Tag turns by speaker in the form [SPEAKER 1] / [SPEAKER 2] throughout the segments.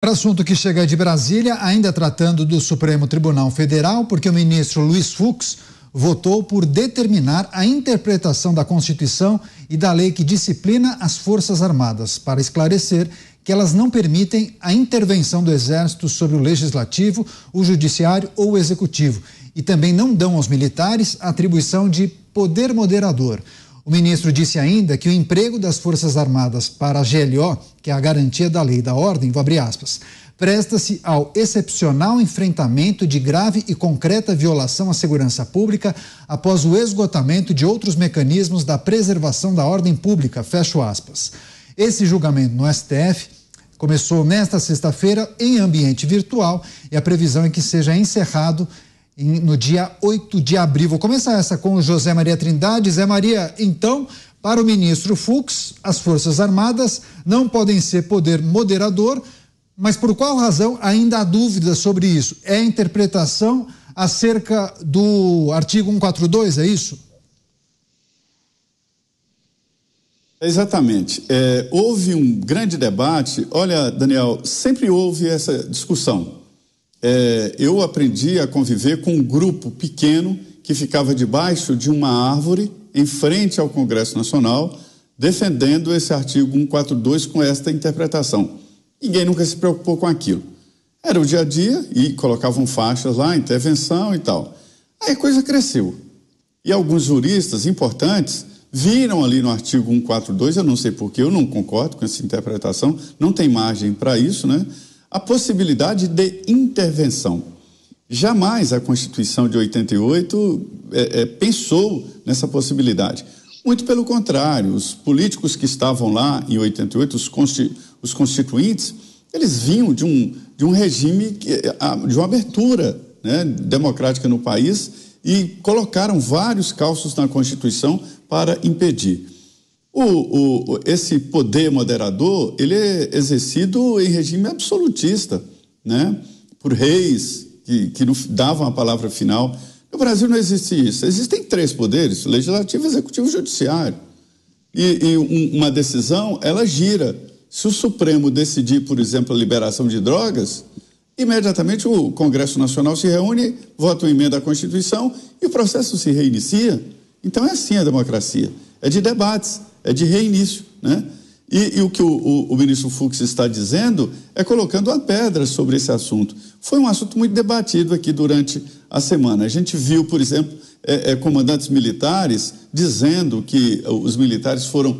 [SPEAKER 1] Para assunto que chega de Brasília, ainda tratando do Supremo Tribunal Federal, porque o ministro Luiz Fux votou por determinar a interpretação da Constituição e da lei que disciplina as Forças Armadas, para esclarecer que elas não permitem a intervenção do Exército sobre o Legislativo, o Judiciário ou o Executivo, e também não dão aos militares a atribuição de poder moderador. O ministro disse ainda que o emprego das Forças Armadas para a GLO, que é a garantia da lei e da ordem, vou abrir aspas, presta-se ao excepcional enfrentamento de grave e concreta violação à segurança pública após o esgotamento de outros mecanismos da preservação da ordem pública, fecho aspas. Esse julgamento no STF começou nesta sexta-feira em ambiente virtual e a previsão é que seja encerrado no dia 8 de abril. Vou começar essa com o José Maria Trindade. Zé Maria, então, para o ministro Fux, as Forças Armadas não podem ser poder moderador, mas por qual razão ainda há dúvidas sobre isso? É a interpretação acerca do artigo 142, é isso?
[SPEAKER 2] Exatamente. Houve um grande debate. Olha, Daniel, sempre houve essa discussão. Eu aprendi a conviver com um grupo pequeno que ficava debaixo de uma árvore em frente ao Congresso Nacional, defendendo esse artigo 142 com esta interpretação. Ninguém nunca se preocupou com aquilo. Era o dia a dia e colocavam faixas lá, intervenção e tal. Aí a coisa cresceu. E alguns juristas importantes viram ali no artigo 142, eu não sei porquê, eu não concordo com essa interpretação, não tem margem para isso, né? A possibilidade de intervenção. Jamais a Constituição de 88 pensou nessa possibilidade. Muito pelo contrário, os políticos que estavam lá em 88, os constituintes, eles vinham de um regime, de uma abertura, né, democrática no país e colocaram vários cauços na Constituição para impedir. Esse poder moderador, ele é exercido em regime absolutista, né? Por reis que não davam a palavra final. No Brasil não existe isso. Existem 3 poderes, legislativo, executivo e judiciário. E uma decisão, ela gira. Se o Supremo decidir, por exemplo, a liberação de drogas, imediatamente o Congresso Nacional se reúne, vota uma emenda à Constituição e o processo se reinicia. Então é assim a democracia. É de debates, é de reinício, né? E o que o ministro Fux está dizendo é colocando uma pedra sobre esse assunto. Foi um assunto muito debatido aqui durante a semana. A gente viu, por exemplo, comandantes militares dizendo que os militares foram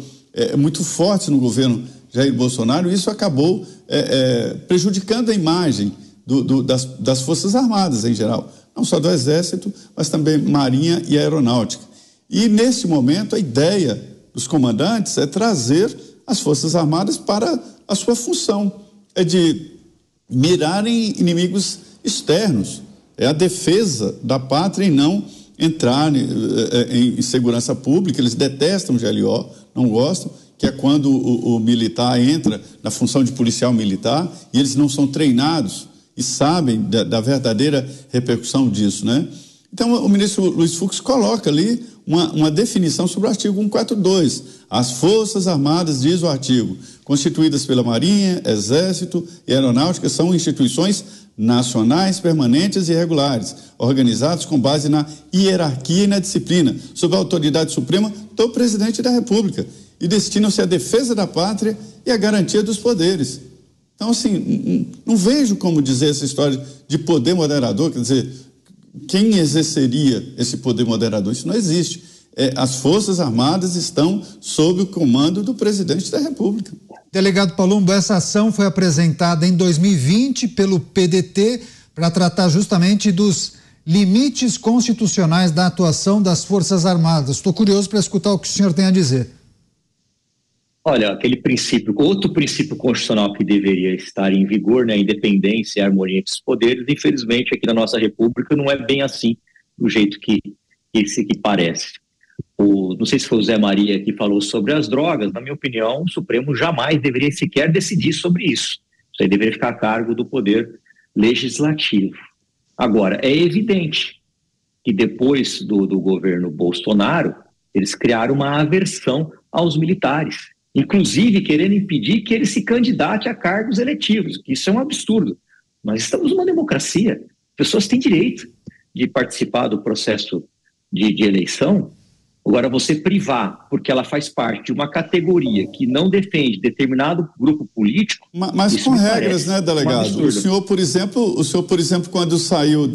[SPEAKER 2] muito fortes no governo Jair Bolsonaro e isso acabou prejudicando a imagem das Forças Armadas em geral. Não só do Exército, mas também Marinha e Aeronáutica. E, nesse momento, a ideia dos comandantes é trazer as Forças Armadas para a sua função, é de mirarem inimigos externos, é a defesa da pátria e não entrar em segurança pública. Eles detestam o GLO, não gostam, que é quando o militar entra na função de policial militar e eles não são treinados e sabem da verdadeira repercussão disso, né? Então, o ministro Luiz Fux coloca ali uma definição sobre o artigo 142. As Forças Armadas, diz o artigo, constituídas pela Marinha, Exército e Aeronáutica, são instituições nacionais, permanentes e regulares, organizadas com base na hierarquia e na disciplina, sob a autoridade suprema do Presidente da República, e destinam-se à defesa da pátria e à garantia dos poderes. Então, assim, não vejo como dizer essa história de poder moderador, quer dizer, quem exerceria esse poder moderador? Isso não existe. As Forças Armadas estão sob o comando do Presidente da República.
[SPEAKER 1] Delegado Palumbo, essa ação foi apresentada em 2020 pelo PDT para tratar justamente dos limites constitucionais da atuação das Forças Armadas. Estou curioso para escutar o que o senhor tem a dizer.
[SPEAKER 3] Olha, aquele princípio, outro princípio constitucional que deveria estar em vigor, né, a independência e a harmonia entre os poderes, infelizmente aqui na nossa República não é bem assim, do jeito que parece. Não sei se foi o Zé Maria que falou sobre as drogas, na minha opinião, o Supremo jamais deveria sequer decidir sobre isso. Isso aí deveria ficar a cargo do Poder Legislativo. Agora, é evidente que depois do governo Bolsonaro, eles criaram uma aversão aos militares. inclusive querendo impedir que ele se candidate a cargos eletivos, que isso é um absurdo. Nós estamos numa democracia, pessoas têm direito de participar do processo de eleição. Agora, você privar, porque ela faz parte de uma categoria que não defende determinado grupo político...
[SPEAKER 2] Mas com regras, né, delegado? O senhor, por exemplo, quando saiu...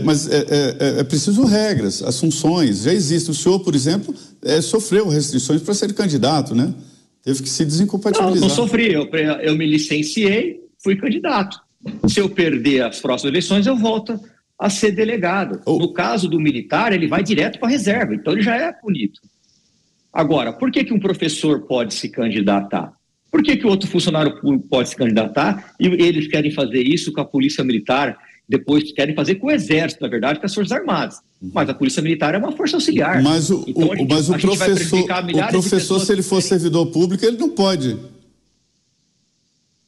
[SPEAKER 2] Mas é preciso regras, as funções já existem. O senhor, por exemplo, sofreu restrições para ser candidato, né? Teve que se desincompatibilizar.
[SPEAKER 3] Não sofri, eu me licenciei, fui candidato. Se eu perder as próximas eleições, eu volto a ser delegado. No caso do militar, ele vai direto para a reserva, então ele já é punido. Agora, por que um professor pode se candidatar? Por que outro funcionário público pode se candidatar e eles querem fazer isso com a Polícia Militar, depois querem fazer com o Exército, na verdade, com as Forças Armadas? Mas a Polícia Militar é uma força auxiliar.
[SPEAKER 2] Mas o professor, se ele for servidor público, ele não pode...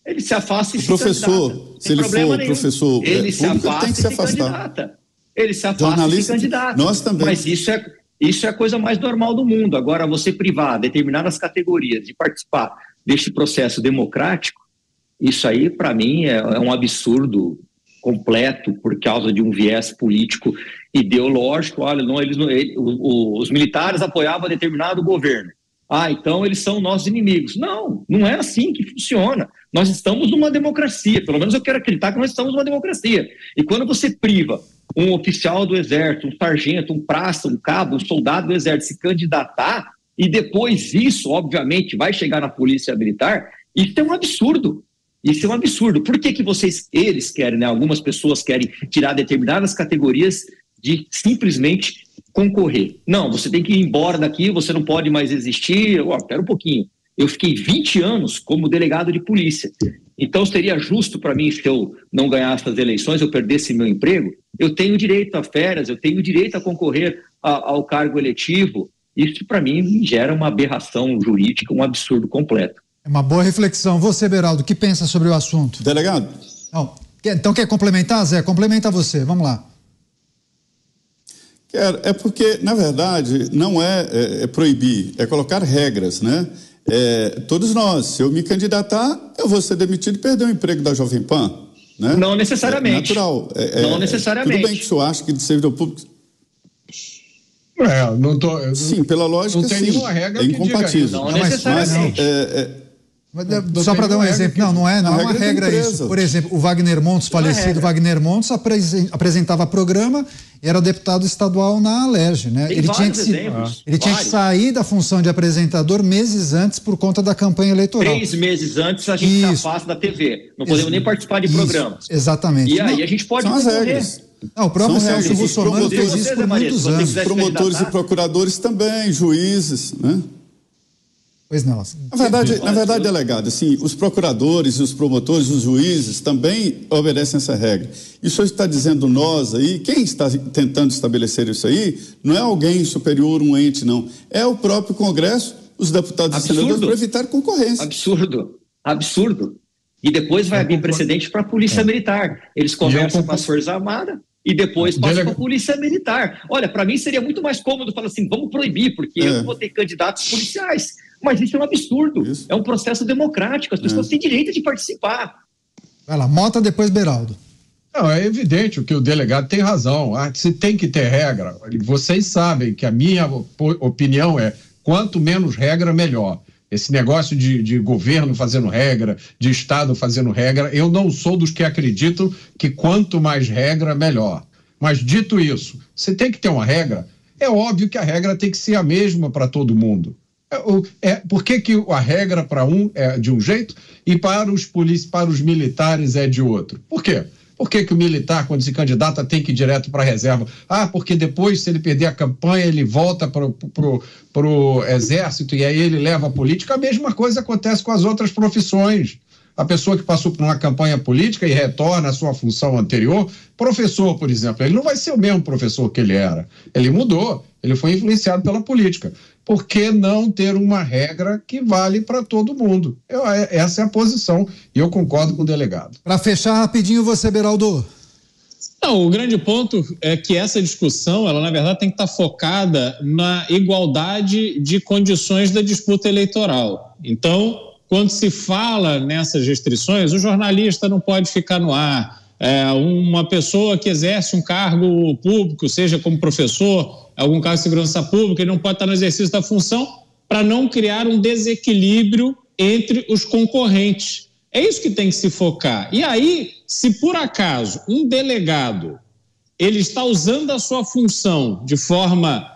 [SPEAKER 3] Ele se afasta e se
[SPEAKER 2] professor,
[SPEAKER 3] candidata.
[SPEAKER 2] Se ele for professor
[SPEAKER 3] ele se
[SPEAKER 2] público,
[SPEAKER 3] afasta
[SPEAKER 2] tem que se afastar.
[SPEAKER 3] Candidata. Ele se afasta e se candidata.
[SPEAKER 2] Nós também.
[SPEAKER 3] Mas isso é a coisa mais normal do mundo. Agora, você privar determinadas categorias de participar deste processo democrático, isso aí, para mim, é um absurdo completo por causa de um viés político ideológico. Olha, os militares apoiavam determinado governo. Então eles são nossos inimigos. Não é assim que funciona. Nós estamos numa democracia, pelo menos eu quero acreditar que nós estamos numa democracia. E quando você priva um oficial do Exército, um sargento, um praça, um cabo, um soldado do Exército se candidatar, e depois isso, obviamente, vai chegar na Polícia Militar, isso é um absurdo. Isso é um absurdo. Por que eles querem, né? Algumas pessoas querem tirar determinadas categorias de simplesmente concorrer? Não, você tem que ir embora daqui, você não pode mais existir. Espera um pouquinho. Eu fiquei 20 anos como delegado de polícia. Então seria justo para mim, se eu não ganhasse as eleições, eu perdesse meu emprego? Eu tenho direito a férias, eu tenho direito a concorrer ao cargo eletivo. Isso para mim gera uma aberração jurídica, um absurdo completo.
[SPEAKER 1] É uma boa reflexão. Você, Beraldo, o que pensa sobre o assunto?
[SPEAKER 2] Delegado?
[SPEAKER 1] Não. Então quer complementar, Zé? Complementa você, vamos lá.
[SPEAKER 2] É porque, na verdade, não é proibir, é colocar regras, né? Todos nós, se eu me candidatar, eu vou ser demitido e perder o emprego da Jovem Pan, né?
[SPEAKER 3] Não necessariamente.
[SPEAKER 2] É natural.
[SPEAKER 3] Não necessariamente.
[SPEAKER 2] Tudo bem que o senhor acha que de servidor público... Sim, pela lógica,
[SPEAKER 4] não tem nenhuma regra
[SPEAKER 2] é incompatível.
[SPEAKER 3] Não necessariamente.
[SPEAKER 1] Só para dar um exemplo, não é uma regra isso. Por exemplo, o Wagner Montes, falecido Wagner Montes, apresentava programa, era deputado estadual na Alerj, né? Ele tinha que sair da função de apresentador meses antes por conta da campanha eleitoral.
[SPEAKER 3] 3 meses antes a gente se afasta da TV. Não podemos nem participar de programas.
[SPEAKER 1] Exatamente.
[SPEAKER 3] E aí a gente pode
[SPEAKER 2] são as regras.
[SPEAKER 1] O próprio Celso Russomano fez isso por muitos anos.
[SPEAKER 2] Promotores e procuradores também, juízes, né?
[SPEAKER 1] Pois não.
[SPEAKER 2] Na verdade, delegado, assim, os procuradores, os promotores, os juízes também obedecem essa regra. E o senhor está dizendo nós aí, quem está tentando estabelecer isso aí, não é alguém superior, um ente, não. É o próprio Congresso, os deputados e senadores, para evitar concorrência.
[SPEAKER 3] Absurdo. E depois vai abrir precedente para a Polícia Militar. Eles conversam com as Forças Armadas e depois passam para a Polícia Militar. Olha, para mim seria muito mais cômodo falar assim, vamos proibir, porque eu não vou ter candidatos policiais. Mas isso é um absurdo. É um processo democrático. As pessoas têm direito de participar.
[SPEAKER 1] Vai lá, Mota, depois Beraldo.
[SPEAKER 4] Não, é evidente que o delegado tem razão. Se tem que ter regra, vocês sabem que a minha opinião é quanto menos regra, melhor. Esse negócio de governo fazendo regra, de Estado fazendo regra, eu não sou dos que acreditam que quanto mais regra, melhor. Mas dito isso, você tem que ter uma regra, é óbvio que a regra tem que ser a mesma para todo mundo. Por que a regra para um é de um jeito e para os militares é de outro? Por quê? Por que o militar, quando se candidata, tem que ir direto para a reserva? Porque depois, se ele perder a campanha, ele volta pro exército e aí ele leva a política. A mesma coisa acontece com as outras profissões. A pessoa que passou por uma campanha política e retorna à sua função anterior, professor, por exemplo, ele não vai ser o mesmo professor que ele era. Ele mudou, ele foi influenciado pela política. Por que não ter uma regra que vale para todo mundo? Essa é a posição e eu concordo com o delegado.
[SPEAKER 1] Para fechar rapidinho você, Beraldo.
[SPEAKER 5] Não, o grande ponto é que essa discussão, ela na verdade tem que estar focada na igualdade de condições da disputa eleitoral. Então, quando se fala nessas restrições, o jornalista não pode ficar no ar, uma pessoa que exerce um cargo público, seja como professor, algum cargo de segurança pública, ele não pode estar no exercício da função para não criar um desequilíbrio entre os concorrentes. É isso que tem que se focar. E aí, se por acaso um delegado ele está usando a sua função de forma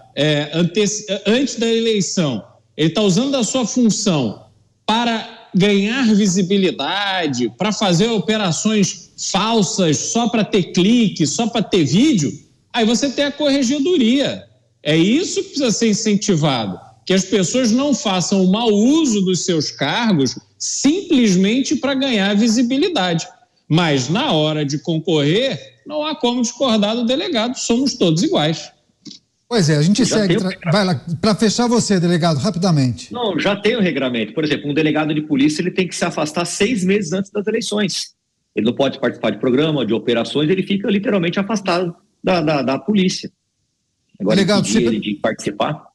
[SPEAKER 5] antes da eleição, ele está usando a sua função para ganhar visibilidade, para fazer operações falsas só para ter clique, só para ter vídeo, aí você tem a corregedoria. É isso que precisa ser incentivado, que as pessoas não façam o mau uso dos seus cargos simplesmente para ganhar visibilidade. Mas na hora de concorrer, não há como discordar do delegado, somos todos iguais.
[SPEAKER 1] Pois é, a gente segue. Vai lá, para fechar você, delegado, rapidamente.
[SPEAKER 3] Não, já tem o regramento. Por exemplo, um delegado de polícia ele tem que se afastar 6 meses antes das eleições. Ele não pode participar de programa, de operações, ele fica literalmente afastado da polícia. Agora,
[SPEAKER 1] delegado,
[SPEAKER 3] ele de participar...